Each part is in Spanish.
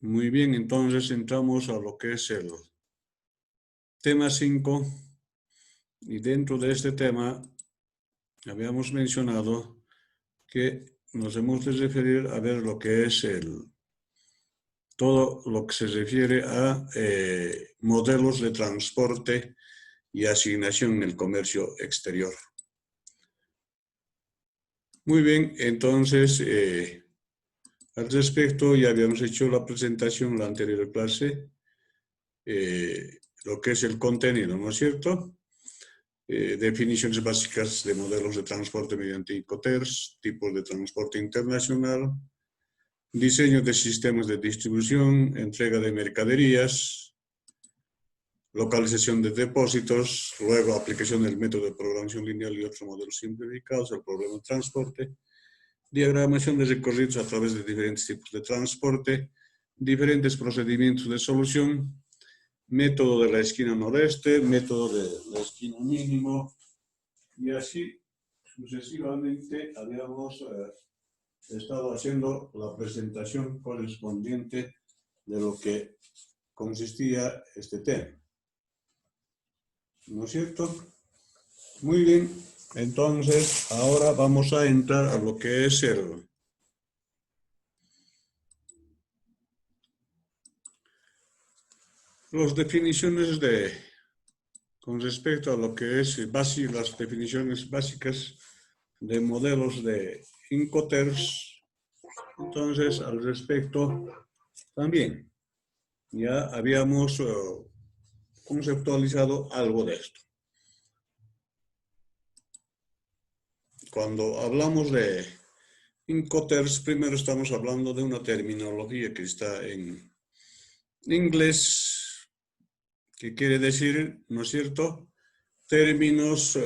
Muy bien, entonces entramos a lo que es el tema 5 y dentro de este tema habíamos mencionado que nos hemos de referir a ver lo que es todo lo que se refiere a modelos de transporte y asignación en el comercio exterior. Muy bien, entonces al respecto ya habíamos hecho la presentación en la anterior clase, lo que es el contenido, ¿no es cierto? Definiciones básicas de modelos de transporte mediante Incoterms, tipos de transporte internacional, diseño de sistemas de distribución, entrega de mercaderías, localización de depósitos, luego aplicación del método de programación lineal y otros modelos simplificados al problema de transporte, diagramación de recorridos a través de diferentes tipos de transporte, diferentes procedimientos de solución, método de la esquina noreste, método de la esquina mínimo, y así sucesivamente habíamos estado haciendo la presentación correspondiente de lo que consistía este tema. ¿No es cierto? Muy bien, entonces ahora vamos a entrar a lo que es las definiciones con respecto a lo que es las definiciones básicas de modelos de Incoterms. Entonces, al respecto, también ya habíamos conceptualizado algo de esto. Cuando hablamos de Incoterms, primero estamos hablando de una terminología que está en inglés, que quiere decir, ¿no es cierto?, términos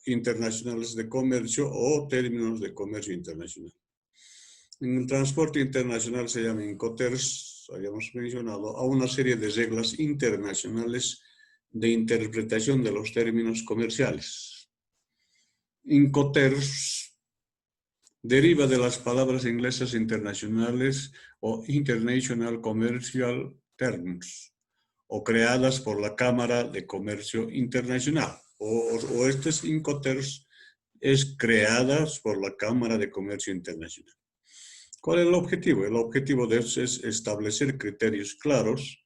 internacionales de comercio o términos de comercio internacional. En el transporte internacional se llama Incoterms, habíamos mencionado, a una serie de reglas internacionales de interpretación de los términos comerciales. Incoterms deriva de las palabras inglesas internacionales o International Commercial Terms, o creadas por la Cámara de Comercio Internacional, o estos Incoterms es creadas por la Cámara de Comercio Internacional. ¿Cuál es el objetivo? El objetivo de eso es establecer criterios claros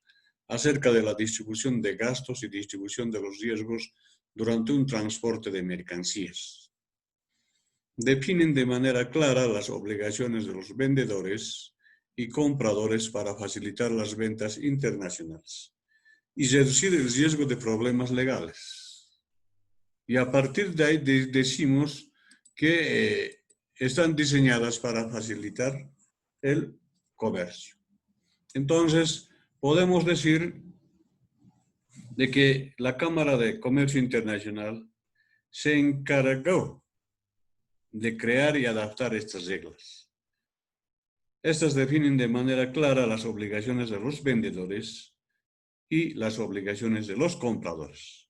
acerca de la distribución de gastos y distribución de los riesgos durante un transporte de mercancías. Definen de manera clara las obligaciones de los vendedores y compradores para facilitar las ventas internacionales y reducir el riesgo de problemas legales. Y a partir de ahí decimos que están diseñadas para facilitar el comercio. Entonces, podemos decir de que la Cámara de Comercio Internacional se encargó de crear y adaptar estas reglas. Estas definen de manera clara las obligaciones de los vendedores y las obligaciones de los compradores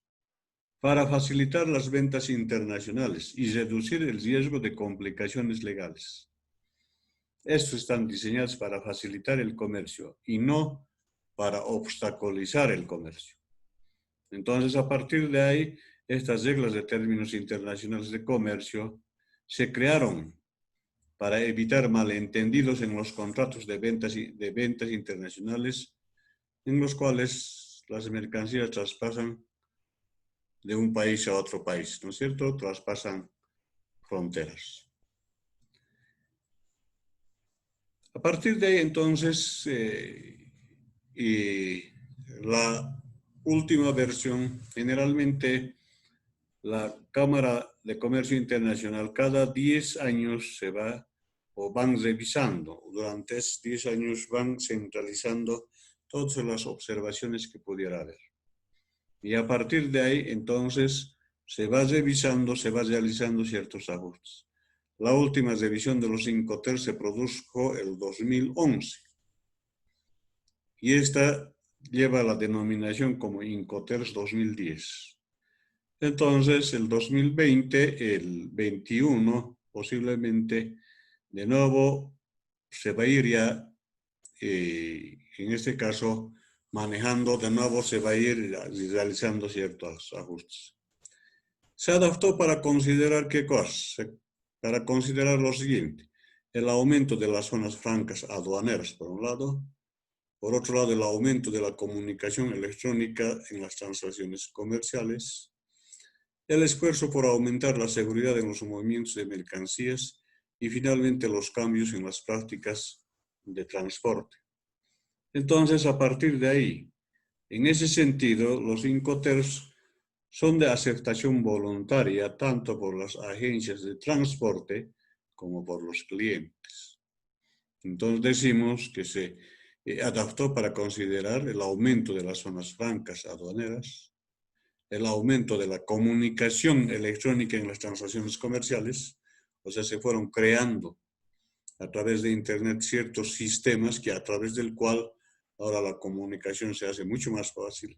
para facilitar las ventas internacionales y reducir el riesgo de complicaciones legales. Estos están diseñados para facilitar el comercio y no para obstaculizar el comercio. Entonces, a partir de ahí, estas reglas de términos internacionales de comercio se crearon para evitar malentendidos en los contratos de ventas internacionales, en los cuales las mercancías traspasan de un país a otro país, ¿no es cierto? Traspasan fronteras. A partir de ahí, entonces, y la última versión, generalmente la Cámara de Comercio Internacional cada 10 años se va o van revisando. Durante esos 10 años van centralizando todas las observaciones que pudiera haber. Y a partir de ahí, entonces, se va revisando, se va realizando ciertos ajustes. La última revisión de los Incoterms se produjo el 2011. Y esta lleva la denominación como Incoterms 2010. Entonces, el 2020, el 21, posiblemente, de nuevo, se va a ir ya en este caso, manejando de nuevo, se va a ir realizando ciertos ajustes. Se adaptó para considerar qué cosa, para considerar lo siguiente: el aumento de las zonas francas aduaneras, por un lado; por otro lado, el aumento de la comunicación electrónica en las transacciones comerciales; el esfuerzo por aumentar la seguridad en los movimientos de mercancías; y finalmente los cambios en las prácticas de transporte. Entonces, a partir de ahí, en ese sentido, los Incoterms son de aceptación voluntaria tanto por las agencias de transporte como por los clientes. Entonces decimos que se adaptó para considerar el aumento de las zonas francas aduaneras, el aumento de la comunicación electrónica en las transacciones comerciales, o sea, se fueron creando a través de Internet ciertos sistemas que a través del cual ahora la comunicación se hace mucho más fácil.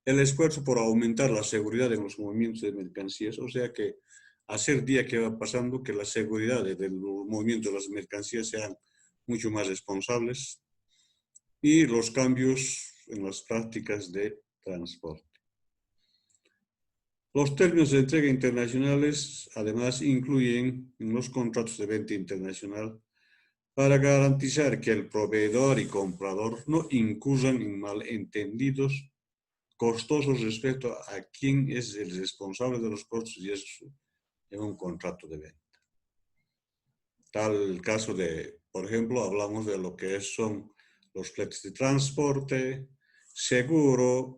El esfuerzo por aumentar la seguridad en los movimientos de mercancías, o sea que hacer día que va pasando que la seguridad del movimiento de las mercancías sean mucho más responsables, y los cambios en las prácticas de transporte. Los términos de entrega internacionales, además, incluyen en los contratos de venta internacional para garantizar que el proveedor y comprador no incurran en malentendidos costosos respecto a quién es el responsable de los costos, y eso en un contrato de venta. Tal caso de, por ejemplo, hablamos de lo que son los fletes de transporte, seguro,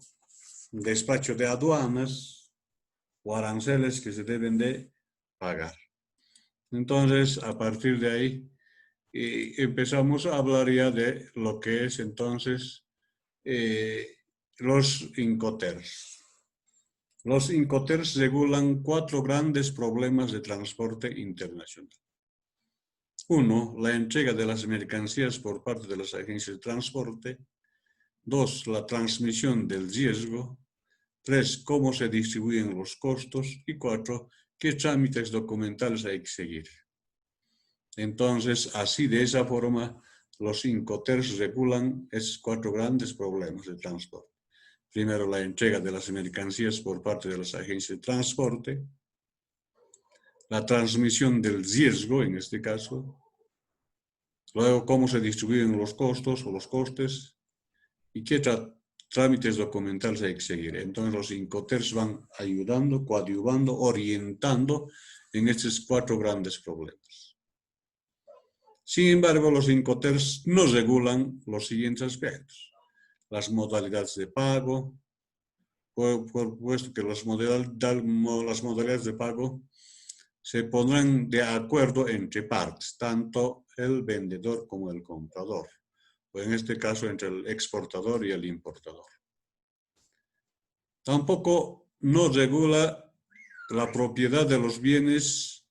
despacho de aduanas o aranceles que se deben de pagar. Entonces, a partir de ahí, empezamos a hablar ya de lo que es entonces los Incoterms. Los Incoterms regulan 4 grandes problemas de transporte internacional. 1. La entrega de las mercancías por parte de las agencias de transporte. 2. La transmisión del riesgo. 3. Cómo se distribuyen los costos. Y 4. Qué trámites documentales hay que seguir. Entonces, así de esa forma, los Incoterms regulan esos 4 grandes problemas de transporte. Primero, la entrega de las mercancías por parte de las agencias de transporte. La transmisión del riesgo, en este caso. Luego, cómo se distribuyen los costos o los costes y qué trámites documentales hay que seguir. Entonces, los Incoterms van ayudando, coadyuvando, orientando en estos 4 grandes problemas. Sin embargo, los Incoterms no regulan los siguientes aspectos: las modalidades de pago, puesto que las modalidades de pago se pondrán de acuerdo entre partes, tanto el vendedor como el comprador, o en este caso entre el exportador y el importador. Tampoco no regula la propiedad de los bienes,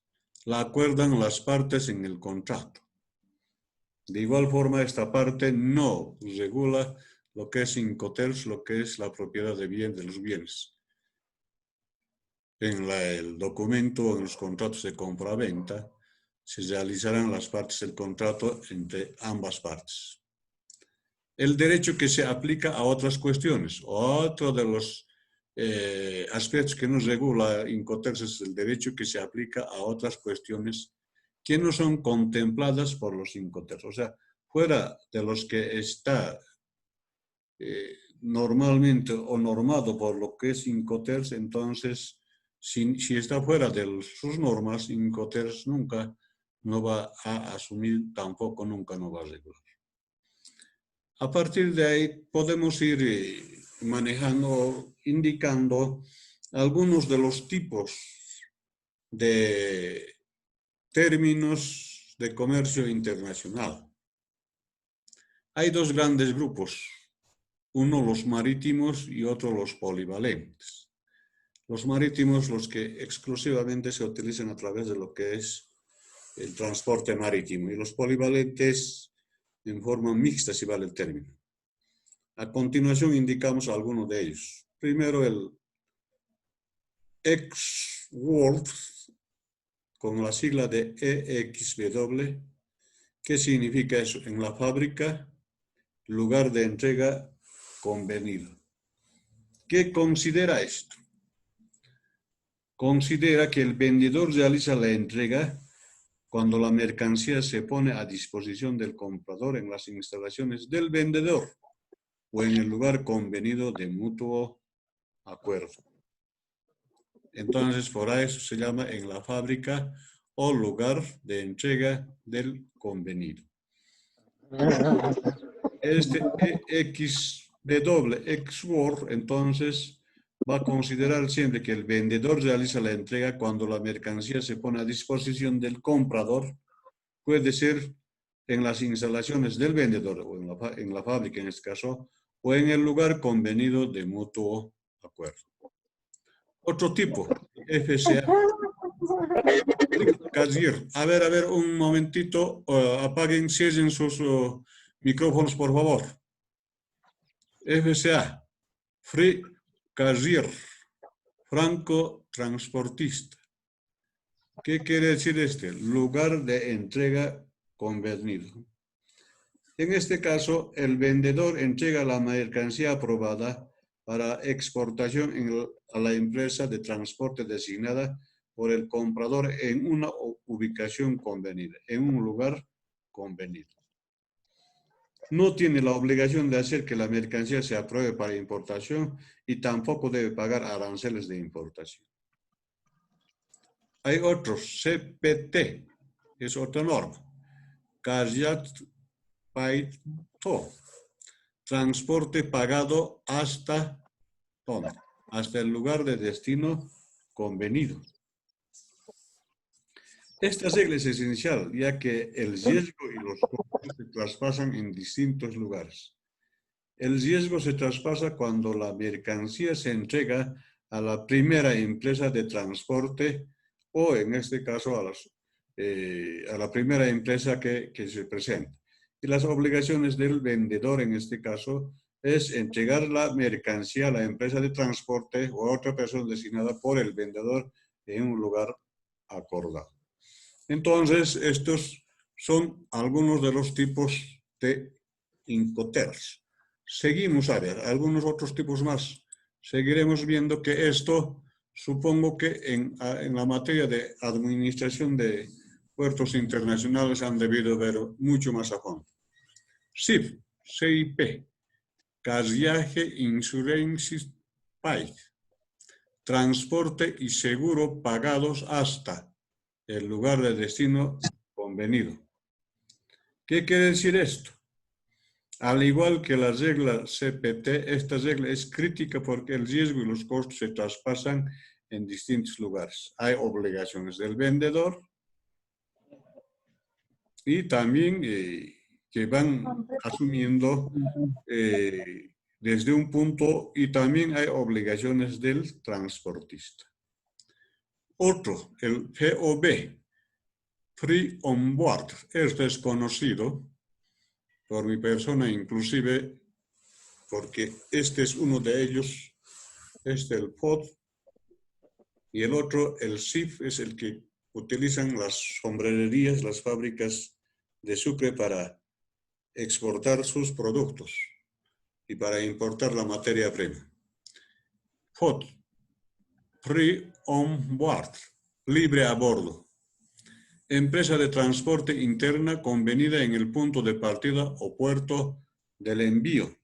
la acuerdan las partes en el contrato. De igual forma, esta parte no regula lo que es Incoterms, lo que es la propiedad de los bienes. En el documento, en los contratos de compra-venta, se realizarán las partes del contrato entre ambas partes. El derecho que se aplica a otras cuestiones. Otro de los aspectos que nos regula Incoterms es el derecho que se aplica a otras cuestiones que no son contempladas por los Incoterms. O sea, fuera de los que está normalmente o normado por lo que es Incoterms, entonces, si está fuera de sus normas, Incoterms nunca no va a asumir, tampoco nunca no va a regular. A partir de ahí podemos ir manejando, indicando algunos de los tipos de términos de comercio internacional. Hay 2 grandes grupos, uno los marítimos y otro los polivalentes. Los marítimos, los que exclusivamente se utilizan a través de lo que es el transporte marítimo, y los polivalentes en forma mixta, si vale el término. A continuación indicamos algunos de ellos. Primero, el ex-world, con la sigla de EXW, ¿Qué significa eso? En la fábrica, lugar de entrega convenido. ¿Qué considera esto? Considera que el vendedor realiza la entrega cuando la mercancía se pone a disposición del comprador en las instalaciones del vendedor o en el lugar convenido de mutuo acuerdo. Entonces, por eso se llama en la fábrica o lugar de entrega del convenido. Este XWOR, entonces, va a considerar siempre que el vendedor realiza la entrega cuando la mercancía se pone a disposición del comprador. Puede ser en las instalaciones del vendedor o en la fábrica en este caso, o en el lugar convenido de mutuo acuerdo. Otro tipo, FCA. Cashier. A ver, un momentito. Apaguen, cierren sus micrófonos, por favor. FCA. Free Cashier. Franco transportista. ¿Qué quiere decir este? Lugar de entrega convenido. En este caso, el vendedor entrega la mercancía aprobada para exportación a la empresa de transporte designada por el comprador en una ubicación convenida, en un lugar convenido. No tiene la obligación de hacer que la mercancía se apruebe para importación y tampoco debe pagar aranceles de importación. Hay otros, CPT, es otra norma. Carjat Paito. Transporte pagado hasta ¿dónde? Hasta el lugar de destino convenido. Esta regla es esencial, ya que el riesgo y los costos se traspasan en distintos lugares. El riesgo se traspasa cuando la mercancía se entrega a la primera empresa de transporte o, en este caso, a la primera empresa que se presenta. Y las obligaciones del vendedor, en este caso, es entregar la mercancía a la empresa de transporte o a otra persona designada por el vendedor en un lugar acordado. Entonces, estos son algunos de los tipos de Incoterms. Seguimos a ver algunos otros tipos más. Seguiremos viendo que esto, supongo que en la materia de administración de puertos internacionales han debido ver mucho más a fondo. CIP, CIP, Carriage Insurance Paid, transporte y seguro pagados hasta el lugar de destino convenido. ¿Qué quiere decir esto? Al igual que la regla CPT, esta regla es crítica porque el riesgo y los costos se traspasan en distintos lugares. Hay obligaciones del vendedor y también que van asumiendo desde un punto, y también hay obligaciones del transportista. Otro, el FOB, Free On Board. Esto es conocido por mi persona, inclusive porque este es uno de ellos, el FOD, y el otro, el SIF, es el que utilizan las sombrererías, las fábricas de Sucre para exportar sus productos y para importar la materia prima. FOD, Free On Board, libre a bordo. Empresa de transporte interna convenida en el punto de partida o puerto del envío.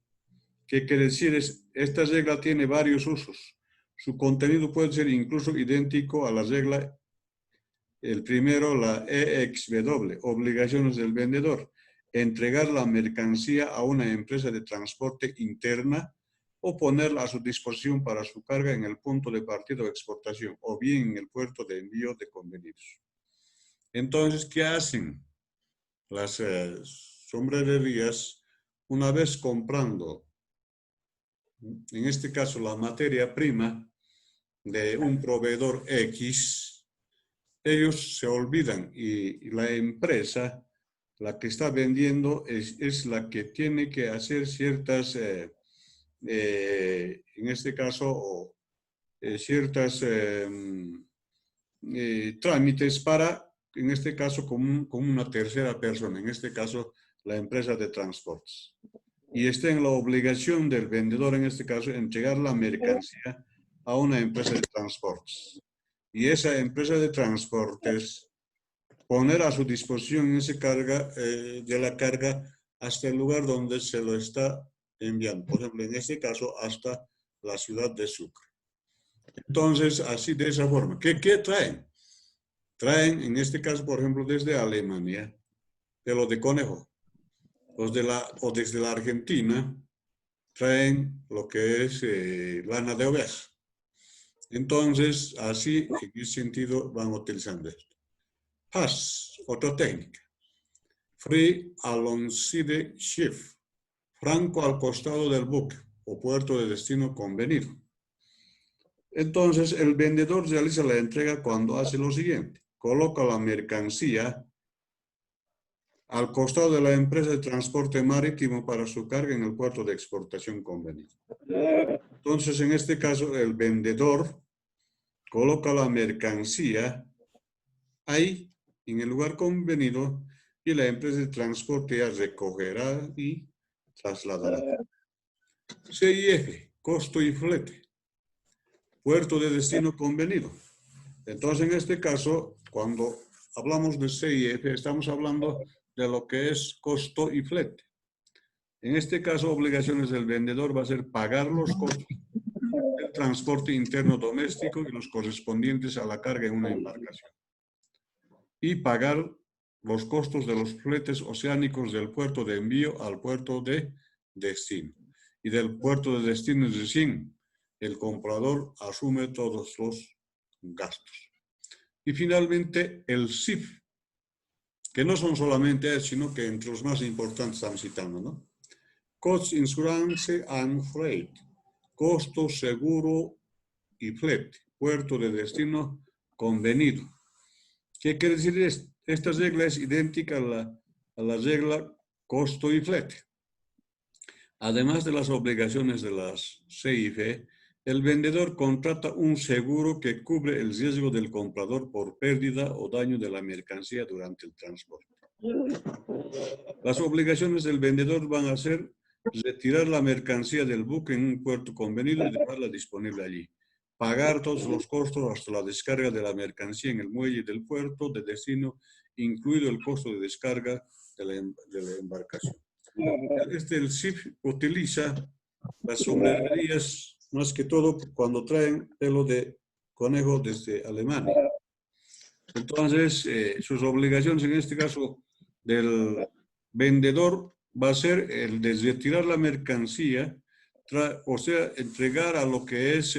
¿Qué quiere decir? Esta regla tiene varios usos. Su contenido puede ser incluso idéntico a la regla, el primero, la EXW, obligaciones del vendedor. Entregar la mercancía a una empresa de transporte interna o ponerla a su disposición para su carga en el punto de partida o exportación, o bien en el puerto de envío de convenidos. Entonces, ¿qué hacen las sombrererías una vez comprando, en este caso, la materia prima de un proveedor X? Ellos se olvidan y la empresa, la que está vendiendo, es la que tiene que hacer ciertas, en este caso, ciertas trámites para en este caso como una tercera persona, en este caso la empresa de transportes. Y está en la obligación del vendedor, en este caso, entregar la mercancía a una empresa de transportes. Y esa empresa de transportes poner a su disposición esa carga, de la carga hasta el lugar donde se lo está enviando. Por ejemplo, en este caso, hasta la ciudad de Sucre. Entonces, así de esa forma. ¿Qué traen? Traen, en este caso, por ejemplo, desde Alemania, pelo de conejo. O desde la Argentina, traen lo que es lana de oveja. Entonces, así, en ese sentido, van utilizando esto. Pass, otra técnica. Free alongside ship. Franco al costado del buque o puerto de destino convenido. Entonces, el vendedor realiza la entrega cuando hace lo siguiente. Coloca la mercancía al costado de la empresa de transporte marítimo para su carga en el puerto de exportación convenido. Entonces, en este caso, el vendedor coloca la mercancía ahí, en el lugar convenido, y la empresa de transporte ya recogerá y trasladará. CIF, costo y flete. Puerto de destino convenido. Entonces, en este caso, cuando hablamos de CIF, estamos hablando de lo que es costo y flete. En este caso, obligaciones del vendedor va a ser pagar los costos del transporte interno doméstico y los correspondientes a la carga en una embarcación. Y pagar los costos de los fletes oceánicos del puerto de envío al puerto de destino. Y del puerto de destino recién, el comprador asume todos los gastos. Y finalmente, el CIF, que no son solamente, sino que entre los más importantes estamos citando, ¿no? Cost, Insurance and Freight, costo, seguro y flete, puerto de destino convenido. ¿Qué quiere decir esto? Esta regla es idéntica a la regla costo y flete. Además de las obligaciones de las CIF, el vendedor contrata un seguro que cubre el riesgo del comprador por pérdida o daño de la mercancía durante el transporte. Las obligaciones del vendedor van a ser retirar la mercancía del buque en un puerto convenido y dejarla disponible allí. Pagar todos los costos hasta la descarga de la mercancía en el muelle del puerto de destino, incluido el costo de descarga de la embarcación. El CIF utiliza las sombrerías más que todo cuando traen pelo de conejo desde Alemania. Entonces, sus obligaciones en este caso del vendedor va a ser el de retirar la mercancía, o sea, entregar a lo que es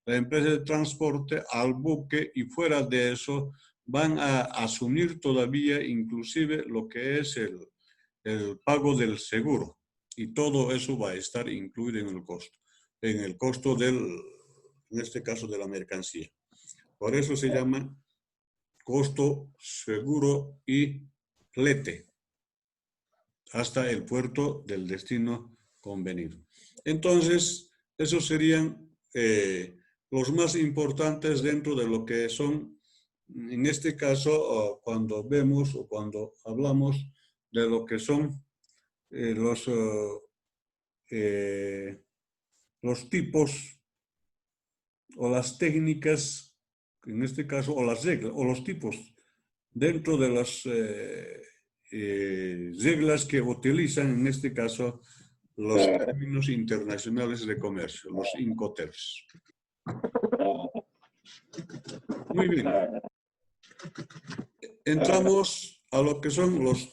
la empresa de transporte al buque, y fuera de eso van a asumir todavía inclusive lo que es el pago del seguro, y todo eso va a estar incluido en el costo en este caso de la mercancía. Por eso se llama costo, seguro y flete hasta el puerto del destino convenido. Entonces, esos serían los más importantes dentro de lo que son, en este caso, cuando vemos o cuando hablamos de lo que son los tipos o las técnicas, en este caso, o las reglas, o los tipos dentro de las reglas que utilizan, en este caso, los términos internacionales de comercio, los Incoterms. Muy bien. Entramos a lo que son los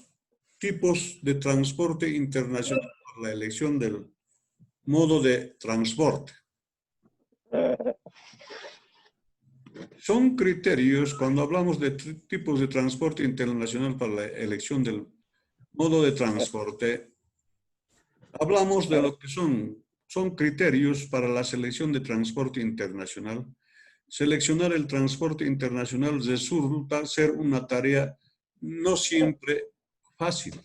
tipos de transporte internacional para la elección del modo de transporte. Son criterios, cuando hablamos de tipos de transporte internacional para la elección del modo de transporte, hablamos de lo que son criterios para la selección de transporte internacional. Seleccionar el transporte internacional resulta ser una tarea no siempre fácil.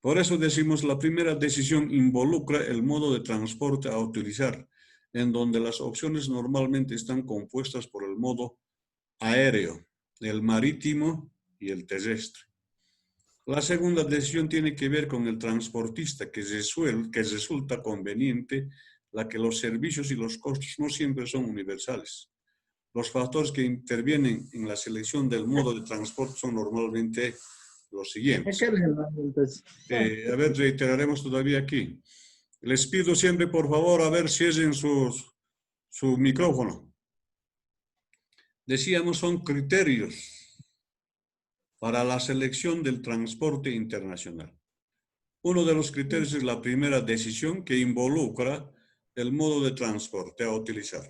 Por eso decimos, la primera decisión involucra el modo de transporte a utilizar, en donde las opciones normalmente están compuestas por el modo aéreo, el marítimo y el terrestre. La segunda decisión tiene que ver con el transportista, que resulta conveniente la que los servicios y los costos no siempre son universales. Los factores que intervienen en la selección del modo de transporte son normalmente los siguientes. A ver, reiteraremos todavía aquí. Les pido siempre, por favor, a ver, cierren su micrófono. Decíamos, son criterios para la selección del transporte internacional. Uno de los criterios es la primera decisión que involucra el modo de transporte a utilizar.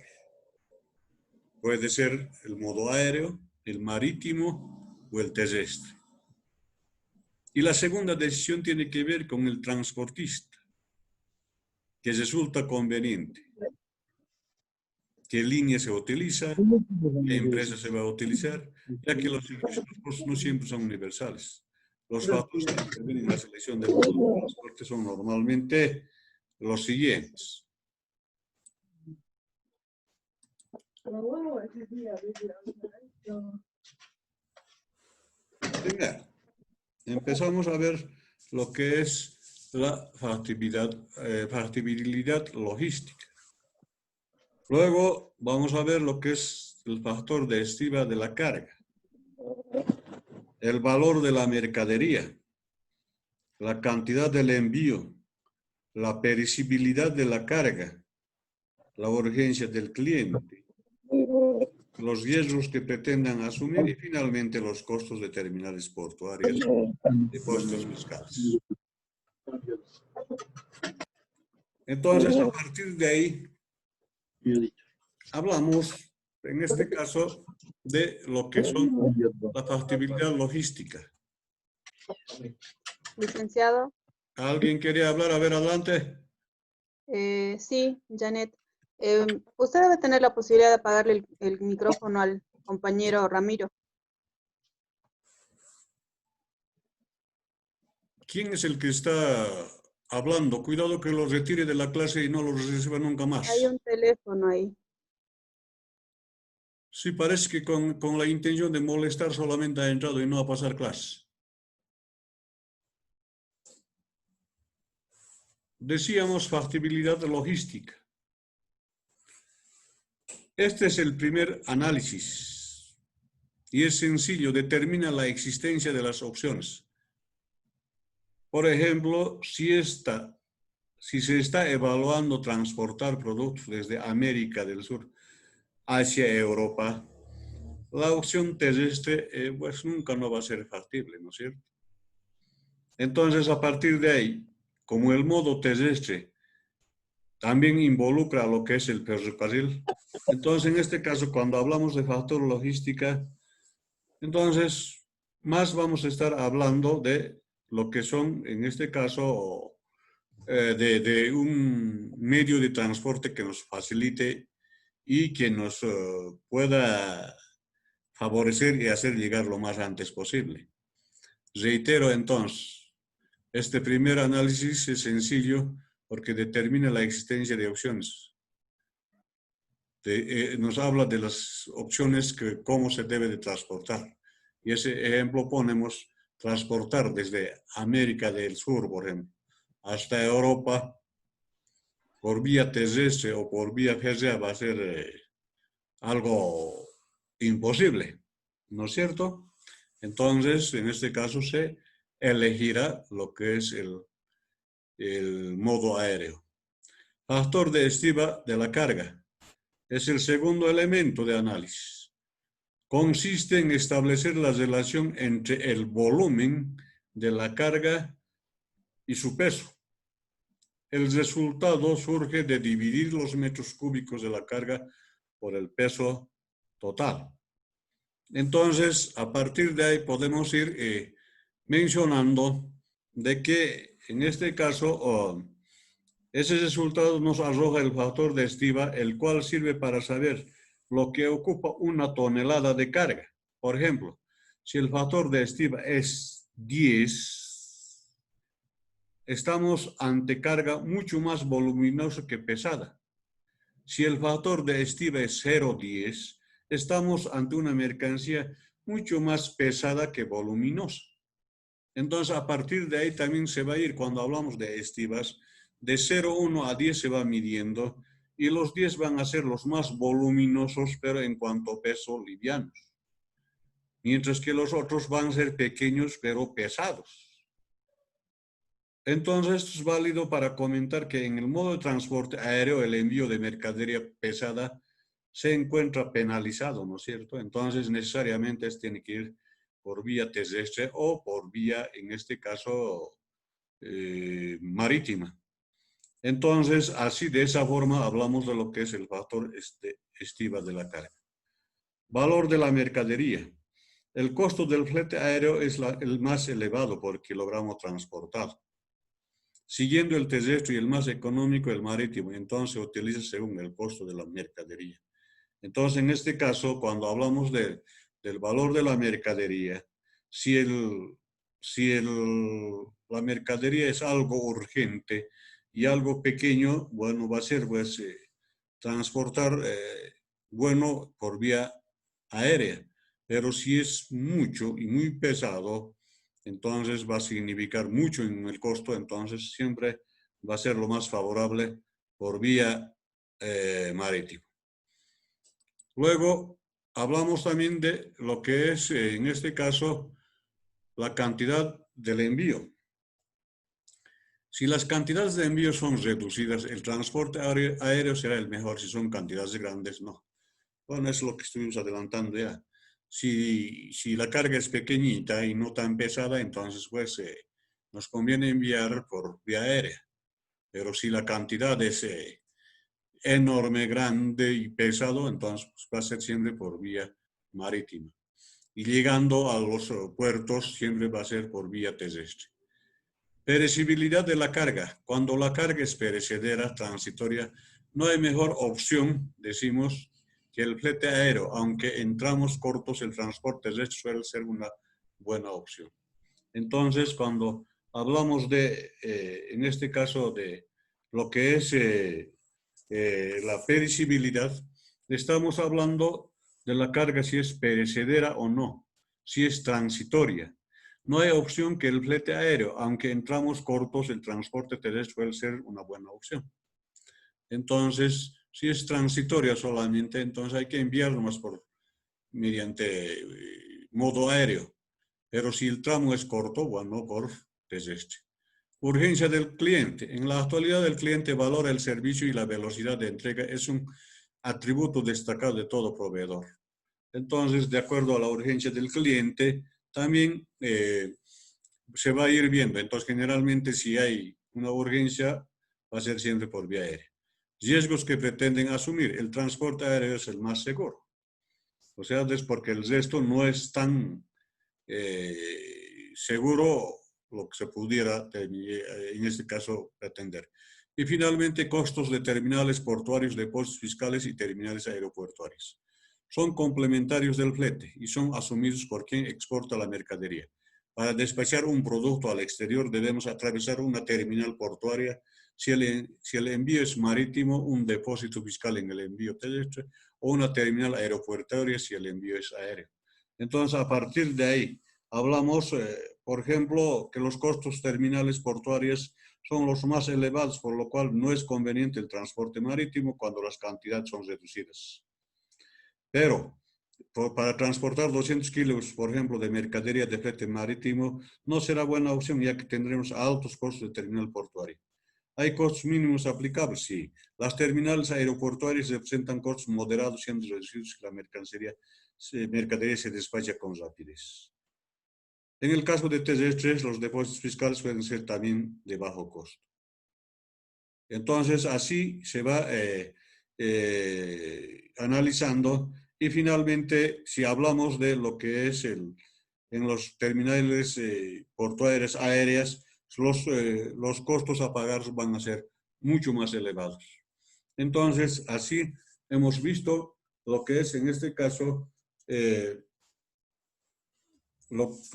Puede ser el modo aéreo, el marítimo o el terrestre. Y la segunda decisión tiene que ver con el transportista, que resulta conveniente. ¿Qué línea se utiliza? ¿Qué empresa se va a utilizar? Ya que los servicios no siempre son universales. Los factores que intervienen en la selección del modo de transporte son normalmente los siguientes. Primero, empezamos a ver lo que es la factibilidad logística. Luego vamos a ver lo que es el factor de estima de la carga, el valor de la mercadería, la cantidad del envío, la perecibilidad de la carga, la urgencia del cliente, los riesgos que pretendan asumir y finalmente los costos de terminales portuarias y puestos fiscales. Entonces, a partir de ahí, hablamos, en este caso, de lo que son la factibilidad logística. Licenciado. ¿Alguien quería hablar? A ver, adelante. Sí, Janet. Usted debe tener la posibilidad de apagarle el micrófono al compañero Ramiro. ¿Quién es el que está hablando? Cuidado que lo retire de la clase y no lo reciba nunca más. Hay un teléfono ahí. Sí, parece que con la intención de molestar solamente ha entrado y no a pasar clase. Decíamos factibilidad logística. Este es el primer análisis y es sencillo, determina la existencia de las opciones. Por ejemplo, si se está evaluando transportar productos desde América del Sur hacia Europa, la opción terrestre pues nunca no va a ser factible, ¿no es cierto? Entonces, a partir de ahí, como el modo terrestre también involucra lo que es el ferrocarril, entonces en este caso, cuando hablamos de factor logística, entonces más vamos a estar hablando de lo que son, en este caso, de un medio de transporte que nos facilite y que nos pueda favorecer y hacer llegar lo más antes posible. Reitero entonces, este primer análisis es sencillo porque determina la existencia de opciones. Nos habla de las opciones que cómo se debe de transportar. Y ese ejemplo ponemos transportar desde América del Sur, por ejemplo, hasta Europa por vía terrestre o por vía férrea va a ser algo imposible, ¿no es cierto? Entonces, en este caso se elegirá lo que es el modo aéreo. Factor de estima de la carga es el segundo elemento de análisis. Consiste en establecer la relación entre el volumen de la carga y su peso. El resultado surge de dividir los metros cúbicos de la carga por el peso total. Entonces, a partir de ahí podemos ir mencionando de que en este caso ese resultado nos arroja el factor de estima, el cual sirve para saber lo que ocupa una tonelada de carga. Por ejemplo, si el factor de estima es 10, estamos ante carga mucho más voluminosa que pesada. Si el factor de estima es 0,10, estamos ante una mercancía mucho más pesada que voluminosa. Entonces, a partir de ahí también se va a ir, cuando hablamos de estimas, de 0,1 a 10 se va midiendo y los 10 van a ser los más voluminosos, pero en cuanto a peso, livianos. Mientras que los otros van a ser pequeños, pero pesados. Entonces, esto es válido para comentar que en el modo de transporte aéreo, el envío de mercadería pesada se encuentra penalizado, ¿no es cierto? Entonces, necesariamente tiene que ir por vía terrestre o por vía, en este caso, marítima. Entonces, así de esa forma hablamos de lo que es el factor estiva de la carga. Valor de la mercadería. El costo del flete aéreo es el más elevado por kilogramo transportado. Siguiendo el terrestre y el más económico, el marítimo. Entonces, se utiliza según el costo de la mercadería. Entonces, en este caso, cuando hablamos del valor de la mercadería, si la mercadería es algo urgente y algo pequeño, bueno, va a ser pues transportar, bueno, por vía aérea. Pero si es mucho y muy pesado, entonces va a significar mucho en el costo, entonces siempre va a ser lo más favorable por vía marítima. Luego, hablamos también de lo que es, en este caso, la cantidad del envío. Si las cantidades de envío son reducidas, el transporte aéreo será el mejor. Si son cantidades grandes, no. Bueno, eso es lo que estuvimos adelantando ya. Si la carga es pequeñita y no tan pesada, entonces pues nos conviene enviar por vía aérea. Pero si la cantidad es enorme, grande y pesado, entonces pues, va a ser siempre por vía marítima. Y llegando a los puertos siempre va a ser por vía terrestre. Perecibilidad de la carga. Cuando la carga es perecedera, transitoria, no hay mejor opción, decimos, que el flete aéreo. Aunque entramos cortos, el transporte terrestre suele ser una buena opción. Entonces, cuando hablamos de, en este caso, de lo que es la perecibilidad, estamos hablando de la carga si es perecedera o no, si es transitoria. No hay opción que el flete aéreo, aunque entramos cortos, el transporte terrestre suele ser una buena opción. Entonces, si es transitoria solamente, entonces hay que enviarlo más mediante modo aéreo. Pero si el tramo es corto, bueno, por terrestre. Urgencia del cliente. En la actualidad, el cliente valora el servicio y la velocidad de entrega. Es un atributo destacado de todo proveedor. Entonces, de acuerdo a la urgencia del cliente, también se va a ir viendo. Entonces, generalmente, si hay una urgencia, va a ser siempre por vía aérea. Riesgos que pretenden asumir. El transporte aéreo es el más seguro. O sea, es porque el resto no es tan seguro lo que se pudiera, en este caso, pretender. Y finalmente, costos de terminales portuarios, depósitos fiscales y terminales aeroportuarios. Son complementarios del flete y son asumidos por quien exporta la mercadería. Para despachar un producto al exterior debemos atravesar una terminal portuaria. Si el envío es marítimo, un depósito fiscal en el envío terrestre o una terminal aeroportuaria si el envío es aéreo. Entonces, a partir de ahí, hablamos, por ejemplo, que los costos terminales portuarios son los más elevados, por lo cual no es conveniente el transporte marítimo cuando las cantidades son reducidas. Pero para transportar 200 kilos, por ejemplo, de mercadería de flete marítimo, no será buena opción ya que tendremos altos costos de terminal portuario. ¿Hay costos mínimos aplicables? Sí. Las terminales aeroportuarias representan costos moderados siendo reducidos si la mercadería se despacha con rapidez. En el caso de terrestres, los depósitos fiscales pueden ser también de bajo costo. Entonces, así se va analizando. Y finalmente, si hablamos de lo que es en los terminales portuarios aéreas, los costos a pagar van a ser mucho más elevados. Entonces, así hemos visto lo que es en este caso los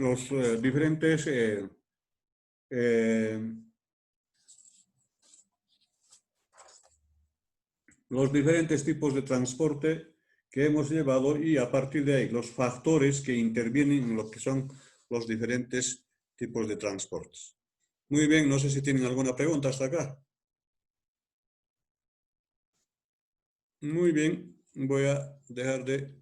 diferentes tipos de transporte que hemos llevado y a partir de ahí los factores que intervienen en lo que son los diferentes tipos de transportes. Muy bien, no sé si tienen alguna pregunta hasta acá. Muy bien, voy a dejar de